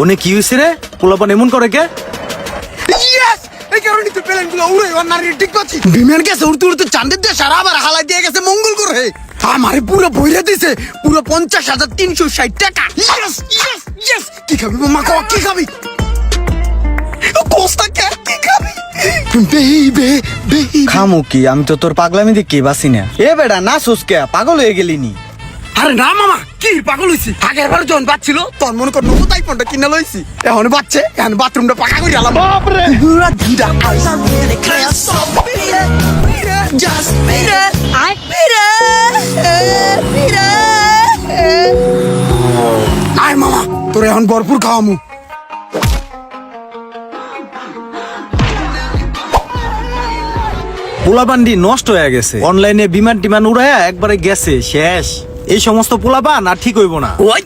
One কি হইছে রে? পোলাপান এমন করে কে? ইয়েস, এই কারণে তো প্লেনগুলো উড়ে নারী ঠিক করছি। বিমান গেছে উড়তে উড়তে চাঁদের দেশ আর আবার হালাই দিয়ে গেছে মঙ্গল গ্রহে। আমারে পুরো বইরা দিছে পুরো 50,360 টাকা। Yes yes yes. কি খাবি মামা, কি খাবি? কোস্তা কি খাবি? বেবি বেবি খামু কি? আমি তো তোর পাগলামি দেখি বাসি না। এ বেটা না সুসকে পাগল হয়ে গেলি নি? আরে না মামা, কি পাগল হইছি? আগের বার যখন বাচ্ছিল তখন মনে কর নতুন আইফোনটা কিনে লইছি। এখন বাচ্চে, এখন বাথরুমটা পাকা করে আলাম। বাপ রে পুরা গিরা আইসা রে ক্লাস সব পিরে পিরে জাস্ট পিরে আই পিরে পিরে। আয় মামা, তোরে এখন ভরপুর খাওয়ামু। পোলাপান্ডি নষ্ট হয়ে গেছে, অনলাইনে বিমান টিমান উড়াইয়া একবারে গেছে শেষ। এই সমস্ত পোলাপান আর ঠিক হইব না। ওই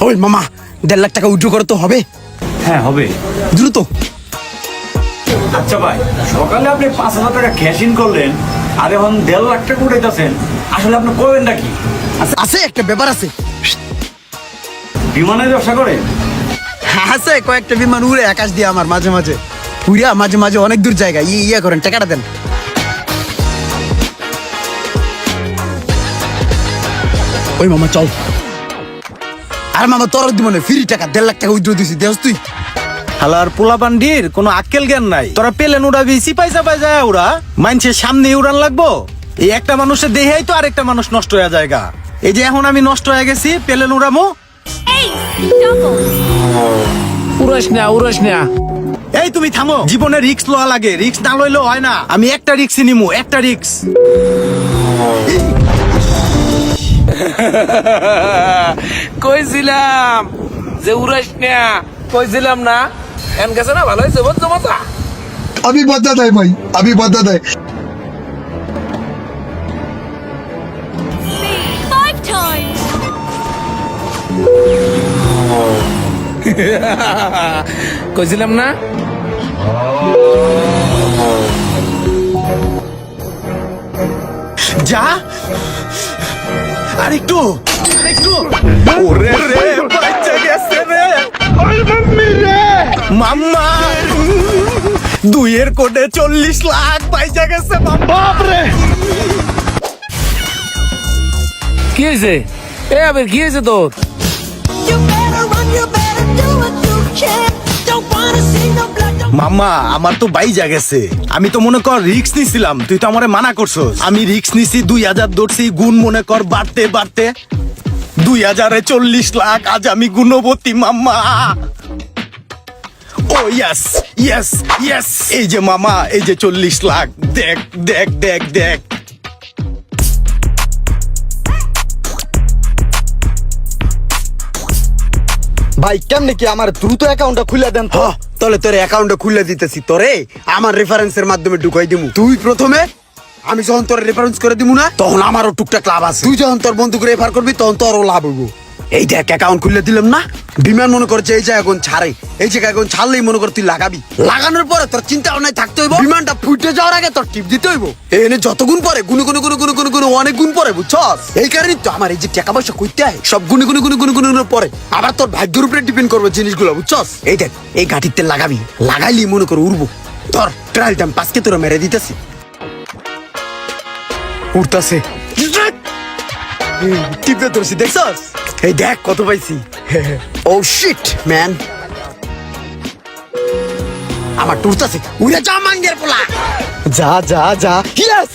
ওই মামা, 1.5 লাখ টাকা উইথড্র করতে হবে। হ্যাঁ হবে। দ্রুত। আচ্ছা ভাই, সকালে আপনি 5,000 টাকা ক্যাশ ইন করলেন আর এখন 1.5 লাখ টাকা উঠাইতেছেন, আসলে আপনি করবেন নাকি? আছে একটা ব্যাপার আছে। বিমানের ব্যবসা করেন? আছে কয়েকটা বিমান উড়ে আকাশ দিয়ে আমার মাঝে মাঝে উড়িয়া মাঝে মাঝে অনেক দূর জায়গায় ইয়া করেন, টাকাটা দেন। ওই মামা চল। আর মামা তোর দিব না, ফ্রি টাকা 1.5 লাখ টাকা উইথড্র দিছি, দেখ তুই। হালার পোলাপান্ডির কোনো আক্কেল জ্ঞান নাই। তোরা পেলেন উড়াবি, সিপাই চাপাই যায় উড়া, মানুষের সামনে উড়ান লাগবো। এই একটা মানুষের দেহেই তো আরেকটা মানুষ নষ্ট হয়ে জায়গা। এই যে এখন আমি নষ্ট হয়ে গেছি, পেলেন উড়ামো। উড়াস না। এই তুমি থামো, জীবনে রিস্ক লওয়া লাগে, রিস্ক না লইলেও হয় না। আমি একটা রিস্কই নিমু, একটা রিস্ক। কইছিলাম যে উড়াস না, কইছিলাম না? এন গেছে না, ভালো হয়েছে বুঝছো মজা। अभी बदत है भाई, अभी बदत है। 5 times. কইছিলাম না? যা আরেকটু আরেকটু। ওরে রে, বাচ্চা গেছে রে। ওই মাম্মি রে, মাম্মা 2 এর কোটে 40 লাখ পয়সা গেছে। বাপ রে, কি হয়েছে? এ আবার কি হয়েছে তোর? You better run, you better do what you can. Don't wanna see no blood. মাম্মা আমার তো বাইজা গেছে। আমি তো মনে কর রিস্ক নিছিলাম, তুই তো আমারে মানা করছস। আমি রিস্ক নিছি, 2000 ধরছি, গুণ মনে কর বাড়তে বাড়তে 2000-এ 40 লাখ। আজ আমি গুণবতী মাম্মা। ও ইয়েস ইয়েস ইয়েস। এই যে মামা, এই যে 40 লাখ। দেখ দেখ দেখ দেখ। ভাই কেমনে কি আমার দ্রুত অ্যাকাউন্টটা খুলে দেন তো। তাহলে তোর অ্যাকাউন্টটা খুলে দিতেছি, তোরে আমার রেফারেন্সের মাধ্যমে ঢুকাই দিমু। তুই প্রথমে, আমি যখন তোর রেফারেন্স করে দিমু না, তখন আমারও টুকটাক লাভ আছে। তুই যখন তোর বন্ধুকে রেফার করবি তখন তোরও লাভ হইব। এই দেখ অ্যাকাউন্ট খুলে দিলাম না। বিমান মনে করছে এই জায়গা এখন ছাড়ে, এই জায়গা এখন ছাড়লেই মনে কর তুই লাগাবি। লাগানোর পরে তোর চিন্তা ভাবনায় থাকতে হইব, বিমানটা ফুটে যাওয়ার আগে তোর টিপ দিতে হইব। এনে যত গুণ পরে গুনে গুনে গুনে গুনে গুনে গুনে অনেক গুণ পরে, বুঝছস? এই কারণে তো আমার এই যে টাকা পয়সা কইতে হয় সব গুনে গুনে গুনে গুনে গুনে পরে। আবার তোর ভাগ্যের উপরে ডিপেন্ড করবে জিনিসগুলো, বুঝছস? এই দেখ এই ঘাটিতে লাগাবি, লাগাইলি মনে কর উড়বো। তোর ট্রায়াল টাইম পাঁচকে তোরা মেরে দিতেছি। উঠতাছে, টিপে ধরছি, দেখছস? এই দেখ কত পাইছি। ও শিট ম্যান, আমার টুরতাছে। উড়ে যা মাঙ্গের পোলা, যা যা যা। ইয়েস।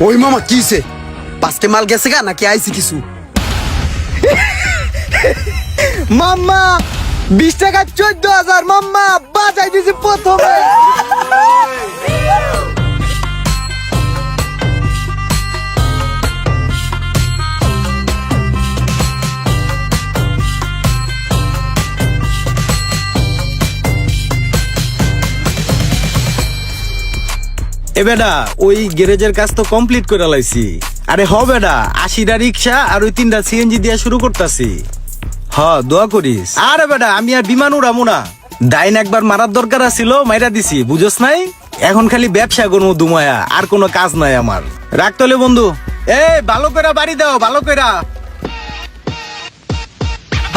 ওই মামা কিছে? পাঁচটে মাল গেছে গা নাকি আইছি কিছু? মাম্মা 20 টাকা 14,000 মাম্মা বাজাই দিছি প্রথমে। এ বেডা ওই গ্যারেজের কাজ তো কমপ্লিট করে লাইছি। আরে হ বেডা, 80টা রিক্সা আর ওই 3টা সিএনজি দিয়া শুরু করতাছি। হ দোয়া করিস। আরে বেডা আমি আর বিমান উড়ামু না, ডাইন একবার মারার দরকার ছিল, মাইরা দিছি, বুঝস নাই? এখন খালি ব্যবসা করবো দুমায়া, আর কোনো কাজ নাই আমার। রাখতলে বন্ধু, ভালো করে বাড়ি দাও, ভালো করে।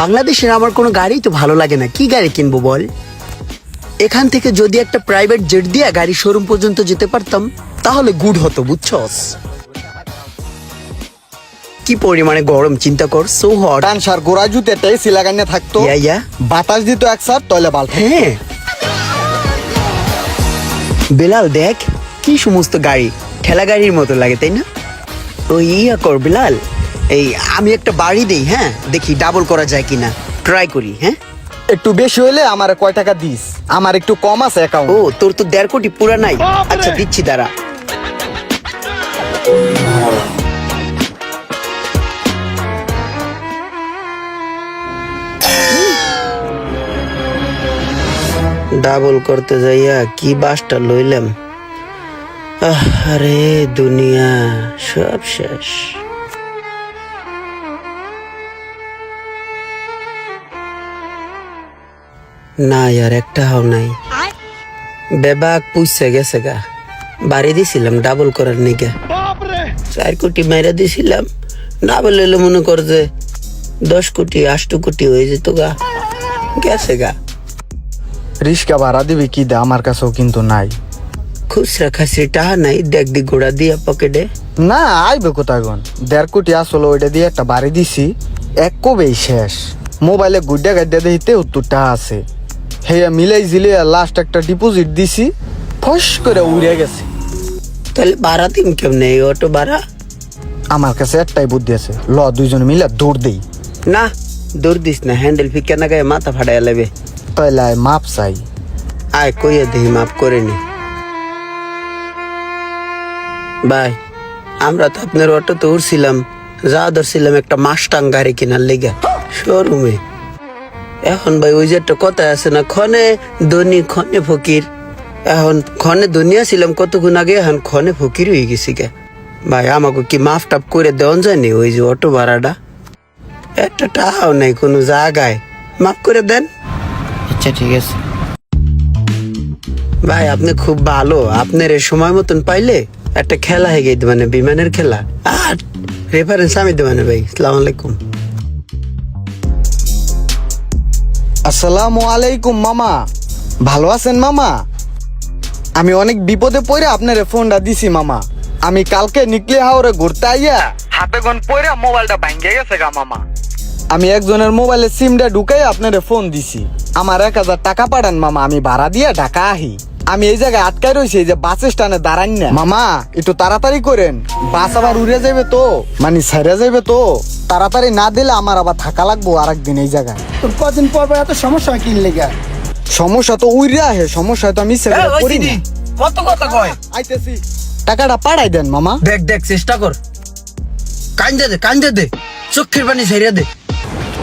বাংলাদেশের আমার কোনো গাড়ি তো ভালো লাগে না, কি গাড়ি কিনবো বল? এখান থেকে যদি একটা প্রাইভেট জেট দিয়ে গাড়ি শোরুম পর্যন্ত যেতে পারতাম তাহলে গুড হতো, বুঝছস? কি পরিমাণে গরম চিন্তা কর, সো হট। ডানসার গোড়া জুতেটা এসি লাগানো থাকতো, ইয়া বাতাস দিত এক সার তলে বাল। হ্যাঁ বিলাল দেখ কি সমস্ত গাড়ি, ঠেলা গাড়ির মতো লাগে তাই না? তো ইয়া কর বিলাল, এই আমি একটা বাড়ি দেই, হ্যাঁ দেখি ডাবল করা যায় কিনা, ট্রাই করি। হ্যাঁ একটু বেশি হইলে আমার কয় টাকা দিস? আমার একটু কম আছে অ্যাকাউন্ট। ও তোর তো 1.5 কোটি পুরা নাই। আচ্ছা দিচ্ছি দাঁড়া। ডাবল করতে যাইয়া কি বাসটা লইলাম, আরে দুনিয়া সব শেষ। না ইয়ার একটা হাও নাই, বেবাক পুষছে গেছে গা। বাড়ি দিছিলাম ডাবল করার নিগা, 4 কোটি মাইরা দিছিলাম, না বলে মনে কর যে 10 কোটি 8 কোটি হয়ে যেত গা, গেছে গা। রিস্কা ভাড়া দিবি কি দে, আমার কাছেও কিন্তু নাই। খুচরা খাসি টাহা নাই, দেখ দি গোড়া দিয়া পকেটে। না আইবে কোথায় গন, 1.5 কোটি আসলে ওইটা দিয়ে একটা বাড়ি দিছি, এক কবেই শেষ। মোবাইলে গুড্ডা গাড্ডা দিতে 70 টাকা আছে, হেয়া মিলাই জিলিয়া লাস্ট একটা ডিপোজিট দিছি, ফস করে উড়ে গেছে। তাহলে ভাড়া দিম কেমনে এই অটো ভাড়া? আমার কাছে একটাই বুদ্ধি আছে, ল দুইজন মিলে দৌড় দেই। না দৌড় দিস না, হ্যান্ডেল ফিকা না গায়ে মাথা ফাটাই লাগবে। তাইলে মাপ চাই। আয় কইয়া দেহি মাপ করে নি। ভাই আমরা তো আপনার অটোতে উঠছিলাম, যা ধরছিলাম একটা মাস্টাং গাড়ি কেনার লেগে শোরুমে। এখন ভাই ওই যে একটা কথা আছে না, ক্ষণে ধনী ক্ষণে ফকির। এখন ক্ষণে ধনিয়া ছিলাম কতক্ষণ আগে, এখন ক্ষণে ফকির হয়ে গেছি গে। ভাই আমাকে কি মাফ টাপ করে দেওয়া যায়নি ওই যে অটো ভাড়াটা? একটা টাকাও নাই কোনো জায়গায়, মাফ করে দেন। আচ্ছা ঠিক আছে ভাই, আপনি খুব ভালো। আপনার এই সময় মতন পাইলে একটা খেলা হয়ে গেছে, মানে বিমানের খেলা। আর রেফারেন্স আমি দেবানে ভাই। আসসালামু আলাইকুম। আসসালামু আলাইকুম মামা, ভালো আছেন মামা? আমি অনেক বিপদে পড়ে আপনার ফোনটা দিছি মামা। আমি কালকে নিকলে হাওরে ঘুরতে আইয়া হাতে গন পড়ে মোবাইলটা ভাঙ্গে গেছে গা মামা। আমি একজনের মোবাইলে সিমটা ঢুকাই আপনার ফোন দিছি, আমার 1000 টাকা পাঠান মামা, আমি ভাড়া দিয়ে ঢাকা আহি। আমি এই জায়গায় আটকাই রয়েছি, এই যে বাস স্ট্যান্ডে দাঁড়ান না মামা, একটু তাড়াতাড়ি করেন, বাস আবার উড়ে যাবে তো, মানে ছেড়ে যাবে তো। তাড়াতাড়ি না দিলে আমার আবার থাকা লাগবো আরেকদিন এই জায়গায়। তোর কদিন পর পর এত সমস্যা কি লেগা? সমস্যা তো উইরে আহে, সমস্যা তো আমি সেটা করি না। কত কথা কয়, আইতেছি, টাকাটা পাঠাই দেন মামা। দেখ দেখ চেষ্টা কর, কান্দে দে, চোখের পানি ছেড়ে দে।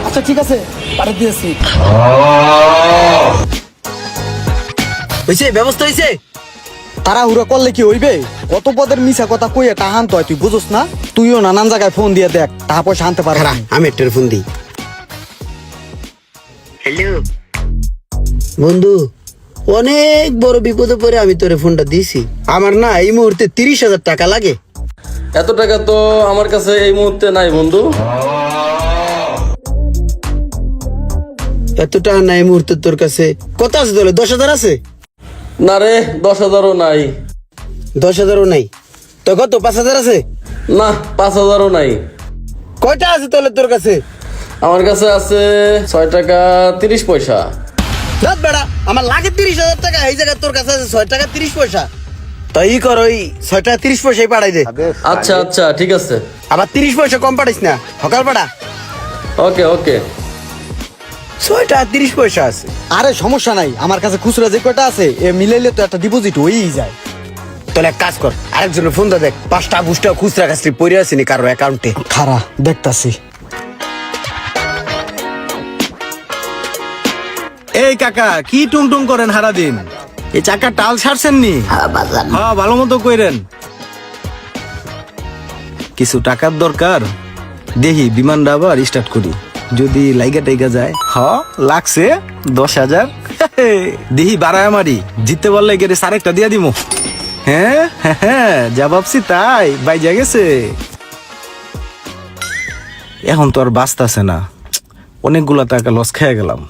আচ্ছা ঠিক আছে, পাঠিয়ে দিয়েছি। হইছে, ব্যবস্থা হইছে। তাড়াহুড়ো করলে কি হইবে? কত পদের মিছা কথা কইয়া টাহান তো তুই বুঝোস না? তুইও নানান জায়গায় ফোন দিয়ে দেখ, টাকা পয়সা আনতে পারবি না। আমি একটা ফোন দিই। হ্যালো বন্ধু, অনেক বড় বিপদে পড়ে আমি তোরে ফোনটা দিছি। আমার না এই মুহূর্তে 30,000 টাকা লাগে। এত টাকা তো আমার কাছে এই মুহূর্তে নাই বন্ধু। এত টাকা নাই এই মুহূর্তে তোর কাছে? কত আছে তাহলে? 10,000 আছে? না রে, 10,000ও নাই। 10,000ও নাই তো কত? 5,000 আছে? না, 5,000ও নাই। কয়টা আছে তাহলে তোর কাছে? আমার কাছে আছে 6 টাকা 30 পয়সা। দাঁত বেড়া, আমার লাগে 30,000 টাকা, এই জায়গায় তোর কাছে আছে 6 টাকা 30 পয়সা। তো ই কর, ওই 6 টাকা 30 পয়সাই পাঠাই দে। আচ্ছা আচ্ছা ঠিক আছে। আবার 30 পয়সা কম পাঠাইস না, সকাল পাঠা। ওকে ওকে। 6 টাকা 30 পয়সা আছে। আরে সমস্যা নাই, আমার কাছে খুচরা যে কয়টা আছে এ মিলাইলে তো একটা ডিপোজিট হয়েই যায়। তাহলে এক কাজ কর, আরেকজনের ফোন দেখ, 5টা 20টা খুচরা কাছরি পড়ে আসেনি কারো অ্যাকাউন্টে। খারা দেখতাছি। এই কাকা কি টুং টুং করেন হারা দিন? এই চাকা টাল ছাড়ছেন নি? হ্যাঁ ভালো মতো কইরেন। কিছু টাকার দরকার, দেখি বিমানটা আবার স্টার্ট করি, যদি লাইগা টাইগা যায়। লাগছে 10,000। দেখি বাড়ায় মারি, জিততে পারলে গেলে 1.5 দিয়া দিমু। হ্যাঁ হ্যাঁ হ্যাঁ, যা ভাবছি তাই বাইজা গেছে। এখন তো আর বাঁচতাছে না, অনেকগুলা টাকা লস খেয়ে গেলাম।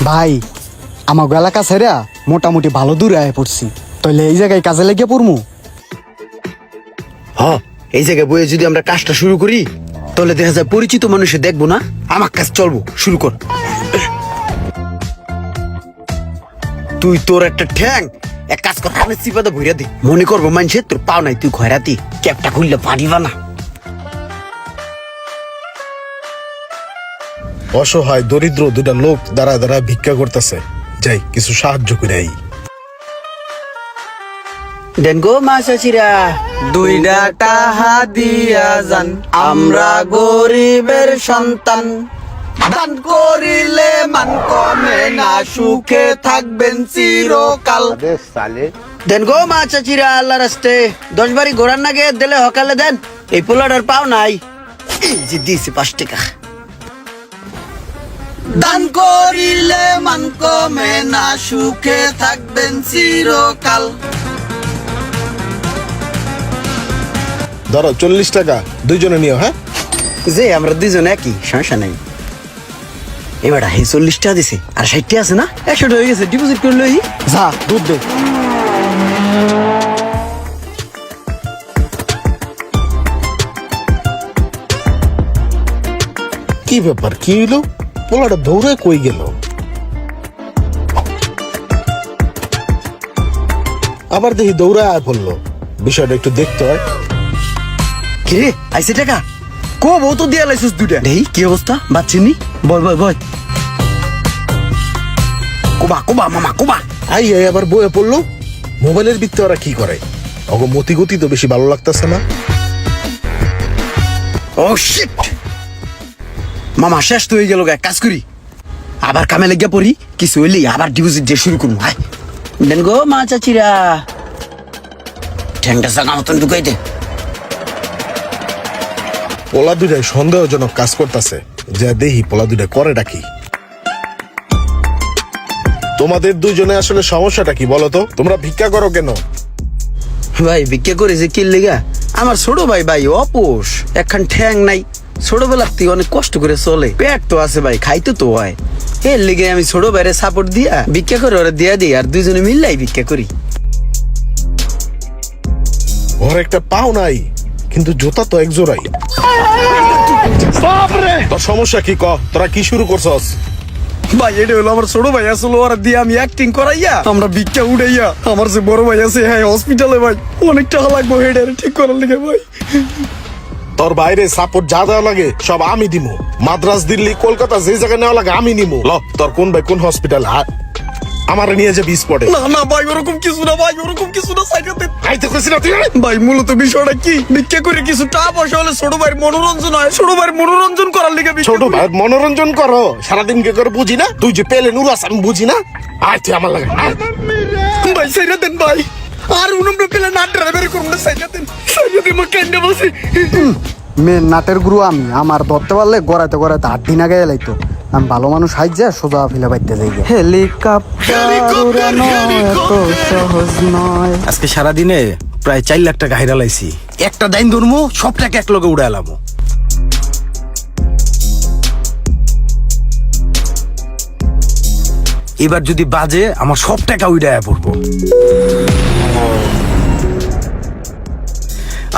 ভাই আমার এলাকা ছেড়ে মোটামুটি ভালো দূরে আয় পড়ছি, তাহলে এই জায়গায় কাজে লেগে পড়মু। হ, এই জায়গায় বইয়ে যদি আমরা কাজটা শুরু করি তাহলে দেখা যায় পরিচিত মানুষে দেখবো না, আমার কাজ চলবো, শুরু কর। তুই তোর একটা ঠ্যাং এক কাজ কর, আমি চিপাতে ভইরা দি, মনে করবো মানুষে তোর পাও নাই, তুই খয়রাতি ক্যাপটা খুললে পারিবা না। অসহায় দরিদ্র দুটা লোক দাঁড়া দাঁড়া ভিক্ষা করতেছে, যাই কিছু সাহায্য করে আই। দেন গো মা চাচিরা, দুইটা টাহা দিয়া যান, আমরা গরিবের সন্তান, দান করিলে মান কমে না, সুখে থাকবেন চিরকাল। দেন গো মা চাচিরা, আল্লাহ রাস্তে 10 বারি ঘোরার নাগে দিলে হকালে দেন, এই পোলাটার পাও নাই, এই যে দিয়েছে 5 টাকা। দান করিলে মান কমে না, সুখে থাকবেন চিরকাল। ধরো 40 টাকা, দুইজনে নিও। হ্যাঁ, যে আমরা দুইজন একই, সমস্যা নাই। এবার 40 টাকা দিছে আর 60 টাকা আছে না, 100 টাকা হয়ে গেছে, ডিপোজিট করে লই। যা দুধ দে। কি ব্যাপার, কি হইলো? পোলাটা দৌড়ে কই গেল? আবার দেখি দৌড়ে আয় পড়লো, বিষয়টা একটু দেখতে হয়। কিরে আইছে টাকা? কো বউ তো দিয়া লাইছিস দুইটা। দেই কি অবস্থা, বাচ্চিনি? বয় বয় বয়, কোবা কোবা মামা কোবা। আই আই আবার বয়ে পড়লো। মোবাইলের ভিত্তি ওরা কি করে? অগো মতি গতি তো বেশি ভালো লাগতেছে না। ও শিট, মামা শেষ তো হয়ে গেল, এক কাজ করি, আবার কামে লেগে পড়ি, কিছু হইলি আবার ডিপোজিট দিয়ে শুরু করবো। হাই দেন গো মা চাচিরা, ঠ্যাংটা জাগা মতন ঢুকাই দে। পোলা দুইটাই সন্দেহজনক কাজ করতেছে, যা দেখি পোলা দুইটা করে ডাকি। তোমাদের দুইজনে আসলে সমস্যাটা কি বলো তো? তোমরা ভিক্ষা করো কেন? ভাই ভিক্ষা করে যে কি লেগা, আমার ছোট ভাই ভাই অপোষ, একখান ঠ্যাং নাই, ছোটবেলার থেকে অনেক কষ্ট করে চলে, পেট তো আছে ভাই, খাইতে তো হয়, এর লেগে আমি ছোট ভাইরে সাপোর্ট দিয়া ভিক্ষা করে ওরা দিয়া দিই, আর দুইজনে মিললাই ভিক্ষা করি। ওর একটা পাও নাই, কিন্তু জুতা তো এক জোড়াই। তোর সমস্যা কি ক? তোরা কি শুরু করছস? ভাই এটা হলো আমার ছোট ভাই, আসলে ওরা দিয়ে আমি অ্যাক্টিং করাইয়া আমরা ভিক্ষা উড়াইয়া, আমার যে বড় ভাই আছে হ্যাঁ হসপিটালে ভাই, অনেক টাকা লাগবে হেডারে ঠিক করার লেগে ভাই। তোর বাইরে সাপোর্ট যা দেওয়া লাগে সব আমি দিমু, মাদ্রাস দিল্লি কলকাতা যে জায়গায় নেওয়া লাগে আমি নিমু। ল তোর কোন ভাই কোন হসপিটাল, আমার নিয়ে যাবি স্পটে। না না ভাই ওরকম কিছু না ভাই, ওরকম কিছু না, সাইডে আইতে কইছি না তুই? ভাই মূলত বিষয়টা কি, ভিক্ষা করে কিছু টাকা পয়সা হলে ছোট ভাইয়ের মনোরঞ্জন হয়, ছোট ভাইয়ের মনোরঞ্জন করার লেগে ছোট ভাই মনোরঞ্জন করো, সারাদিন কে করে বুঝি না? তুই যে পেলে নুরাস আমি বুঝি না? আয় তুই আমার লাগে ভাই সাইডে দেন ভাই, আর উনমরা পেলে না ড্রাইভার করুন না, সাইডে দেন, সাইডে দিন মা কেন্দ্রে বসে। মেন নাটের গুরু আমি, আমার ধরতে পারলে গড়াইতে গড়াইতে 8 দিন আগে লাইতো। আমি ভালো মানুষ হাইজা সোজা ফিলে বাইতে যাই। হেলিকপ্টার উড়ানো এত সহজ নয়। আজকে সারাদিনে প্রায় 4 লাখ টাকা হাইরা লাইছি, একটা দাইন ধরমু সব টাকা এক লগে উড়াইলাম। এবার যদি বাজে আমার সব টাকা উড়াইয়া পড়বো।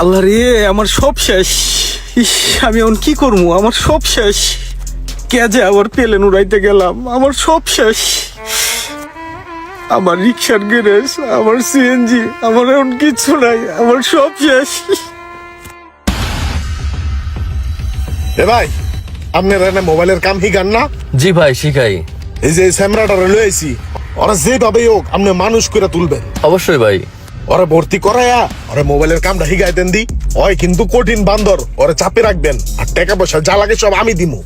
আল্লাহ রে, আমার সব শেষ। ইস, আমি এখন কি করবো? আমার সব শেষ। কে যে আবার পেলেন উড়াইতে গেলাম, আমার সব শেষ। আমার রিক্সার গ্যারেজ, আমার সিএনজি, আমার এখন কিছু নাই, আমার সব শেষ। এ ভাই, আপনার এনে মোবাইলের কাম হিগান না? জি ভাই শিখাই। এই যে স্যামরাটা লয়ে আইছি, ওরা যেভাবে হোক আপনি মানুষ করে তুলবেন। অবশ্যই ভাই। ওরা ভর্তি করায়া ওরা মোবাইলের কামটা হিগাই দেন দি। ওই কিন্তু কঠিন বান্দর, ওরা চাপে রাখবেন, আর টাকা পয়সা যা লাগে সব আমি দিমু।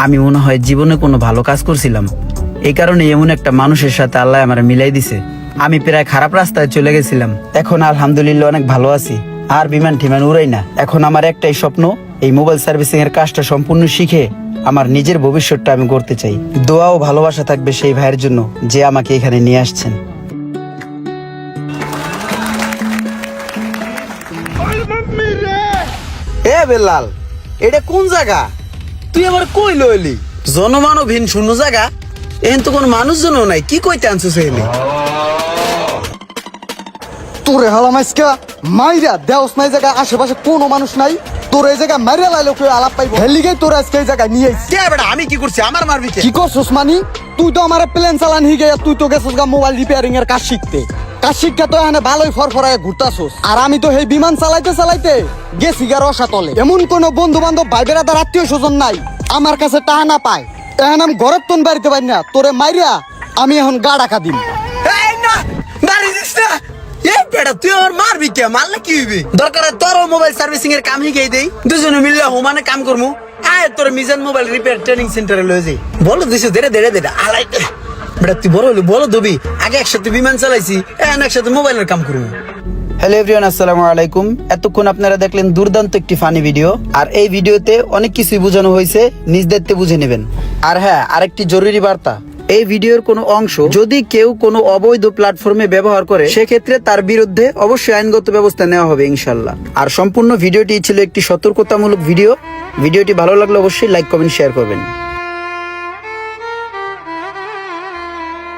আমি মনে হয় জীবনে কোনো ভালো কাজ করছিলাম, এই কারণে এমন একটা মানুষের সাথে আল্লাহ আমার মিলাই দিছে। আমি প্রায় খারাপ রাস্তায় চলে গেছিলাম, এখন আলহামদুলিল্লাহ অনেক ভালো আছি। আর বিমান টিমান উড়াই না। এখন আমার একটাই স্বপ্ন, এই মোবাইল সার্ভিসিং এর কাজটা সম্পূর্ণ শিখে আমার নিজের ভবিষ্যৎটা আমি করতে চাই। দোয়া ও ভালোবাসা থাকবে সেই ভাইয়ের জন্য যে আমাকে এখানে নিয়ে আসছেন। এ বেলাল, এটা কোন জায়গা? তুই আবার কই লইলি? জনমানবহীন শূন্য জায়গা, এখন তো কোনো মানুষজনও নাই, কি কইতে আনছিস এখানে? তোরে হালাম আজকা মাইরা দেওস নাই জায়গা, আশেপাশে কোনো মানুষ নাই, তোর এই জায়গা মাইরা লাইলো কেউ আলাপ পাইব, হেলিগে তোর আজকে এই জায়গায় নিয়ে আইছি। কে বেটা, আমি কি করছি? আমার মারবি কে? কি করছস মানি? তুই তো আমার প্লেন চালান হি গিয়া তুই তো গেছস গা মোবাইল রিপেয়ারিং এর কাজ শিখতে। কাজ শিক্ষা তো এখানে ভালোই ফরফরায় ঘুরতাছস, আর আমি তো এই বিমান চালাইতে চালাইতে গেছি গা রসাতলে। এমন কোন বন্ধু বান্ধব ভাই বেড়াদার আত্মীয় স্বজন নাই আমার কাছে টাকা না পায়, এখন আমি ঘরের তোন বাড়িতে পারি না, তোরে মাইরা আমি এখন গা ডাকা দিম। এই না, মারি দিস না। এই বেটা, তুই আমার মারবি কে? মারলে কি হইবে? দরকার হয় তোরও মোবাইল সার্ভিসিং এর কাম শিখাই দেই, দুজনে মিললে হোমানে কাম করমু। আয় তোর মিজান মোবাইল রিপেয়ার ট্রেনিং সেন্টারে লয়ে যাই। বলো দিছো দেরে দেরে দেরে আলাই। বেটা তুই বড় হলি, বলো দবি আগে একসাথে বিমান চালাইছি, এখন একসাথে মোবাইলের কাম করবো। হ্যালো এভরিওয়ান, আসসালামু আলাইকুম। এতক্ষণ আপনারা দেখলেন দুর্দান্ত একটি ফানি ভিডিও, আর এই ভিডিওতে অনেক কিছুই বোঝানো হয়েছে, নিজ দায়িত্বে বুঝে নেবেন। আর হ্যাঁ, আরেকটি জরুরি বার্তা, এই ভিডিওর কোনো অংশ যদি কেউ কোনো অবৈধ প্ল্যাটফর্মে ব্যবহার করে সেক্ষেত্রে তার বিরুদ্ধে অবশ্যই আইনগত ব্যবস্থা নেওয়া হবে ইনশাল্লাহ। আর সম্পূর্ণ ভিডিওটি ছিল একটি সতর্কতামূলক ভিডিও। ভিডিওটি ভালো লাগলে অবশ্যই লাইক কমেন্ট শেয়ার করবেন।